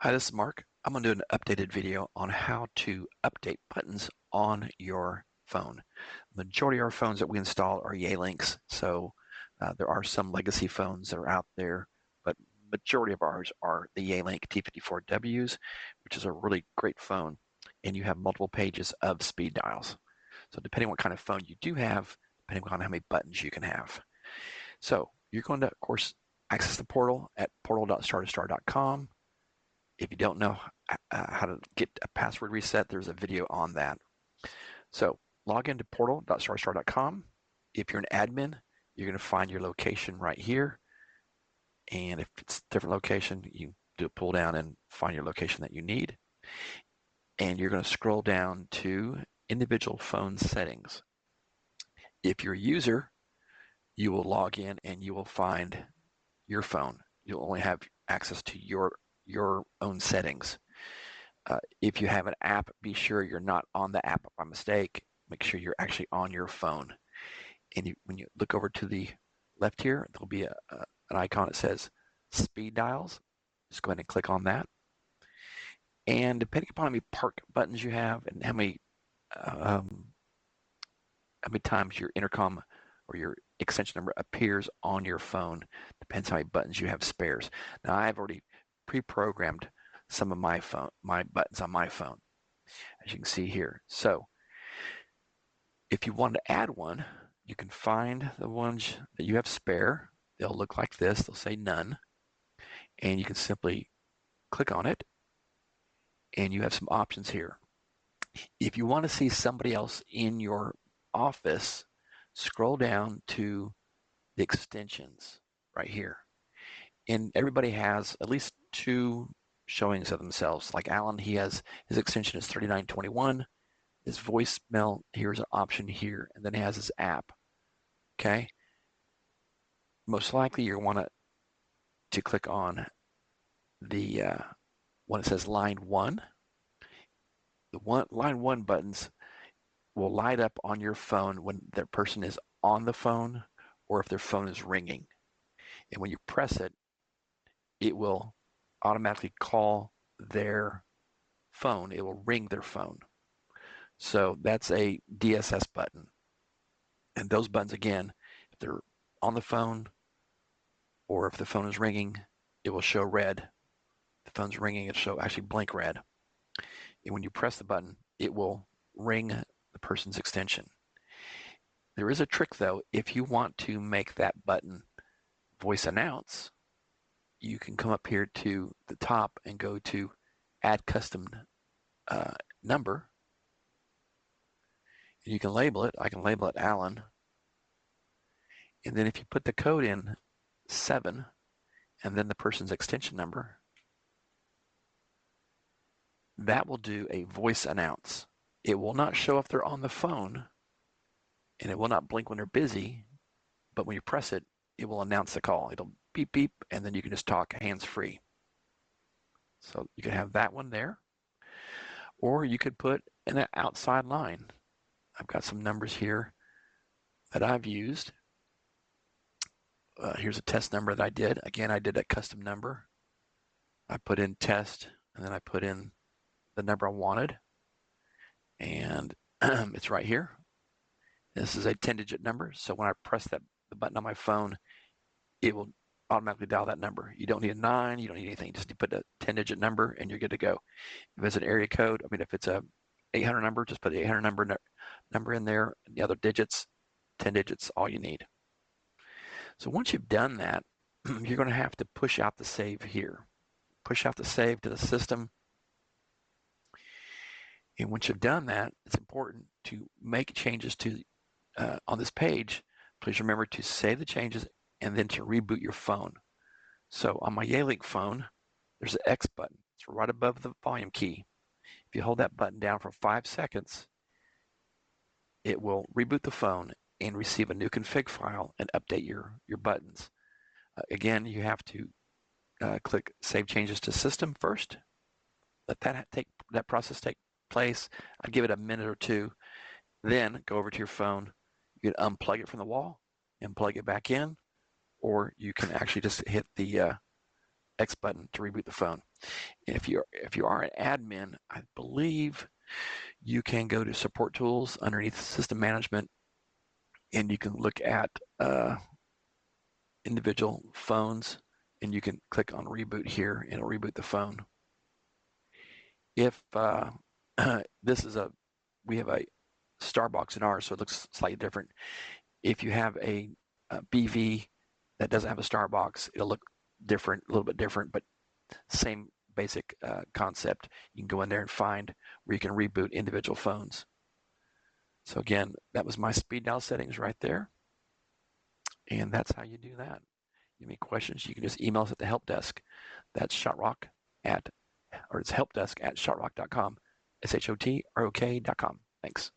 Hi, this is Mark. I'm going to do an updated video on how to update buttons on your phone. Majority of our phones that we install are Yealinks, so there are some legacy phones that are out there, but majority of ours are the Yealink T54Ws, which is a really great phone, and you have multiple pages of speed dials. So depending on what kind of phone you do have, depending on how many buttons you can have. So you're going to, of course, access the portal at portal.star2star.com. If you don't know how to get a password reset, there's a video on that. So log into portal.starstar.com. If you're an admin, you're going to find your location right here. And if it's a different location, you do a pull down and find your location that you need. And you're going to scroll down to individual phone settings. If you're a user, you will log in and you will find your phone. You'll only have access to your own settings. If you have an app, be sure you're not on the app by mistake. Make sure you're actually on your phone. And when you look over to the left here, there'll be an icon that says speed dials. Just go ahead and click on that. And depending upon how many park buttons you have and how many times your intercom or your extension number appears on your phone, depends how many buttons you have spares. Now I've already pre-programmed some of my buttons on my phone, as you can see here. So if you want to add one, you can find the ones that you have spare. They'll look like this. They'll say none. And you can simply click on it, and you have some options here. If you want to see somebody else in your office, scroll down to the extensions right here. And everybody has at least two showings of themselves. Like Alan, his extension is 3921. His voicemail, here's an option here, and then he has his app. Okay. Most likely you want to click on the one that says line 1. The line 1 buttons will light up on your phone when the person is on the phone or if their phone is ringing. And when you press it, it will automatically call their phone. It will ring their phone. So that's a DSS button. And those buttons, again, if they're on the phone or if the phone is ringing, it will show red. If the phone's ringing, it'll show actually blink red. And when you press the button, it will ring the person's extension. There is a trick though. If you want to make that button voice announce, you can come up here to the top and go to add custom number. You can label it. I can label it Alan. And then if you put the code in 7 and then the person's extension number, that will do a voice announce. It will not show if they're on the phone, and it will not blink when they're busy, but when you press it, it will announce the call. It'll beep, beep, and then you can just talk hands-free. So you can have that one there, or you could put an outside line. I've got some numbers here that I've used. Here's a test number that I did. Again, I did a custom number. I put in test, and then I put in the number I wanted, and it's right here. This is a 10-digit number, so when I press the button on my phone, it will automatically dial that number. You don't need a 9, you don't need anything. Just put a 10-digit number, and you're good to go. If it's an area code, if it's a 800 number, just put the 800 number in there, and the other digits, 10 digits, all you need. So once you've done that, you're going to have to push out the save here. Push out the save to the system. And once you've done that, it's important to make changes to on this page. Please remember to save the changes and then to reboot your phone. So on my Yealink phone, there's an X button. It's right above the volume key. If you hold that button down for 5 seconds, it will reboot the phone and receive a new config file and update your buttons. Again, you have to click Save Changes to System first. Let that process take place. I'd give it a minute or two. Then go over to your phone. You can unplug it from the wall and plug it back in, or you can actually just hit the X button to reboot the phone. And if you are an admin, I believe you can go to support tools underneath system management, and you can look at individual phones, and you can click on reboot here, and it'll reboot the phone. If we have a Starbucks in ours, so it looks slightly different. If you have a BV that doesn't have a Starbucks, it'll look different, a little bit different, but same basic concept. You can go in there and find where you can reboot individual phones. So again, that was my speed dial settings right there. And that's how you do that. You have any questions, you can just email us at the help desk. That's shotrock at, or it's helpdesk at shotrock.com, shotrok.com. Thanks.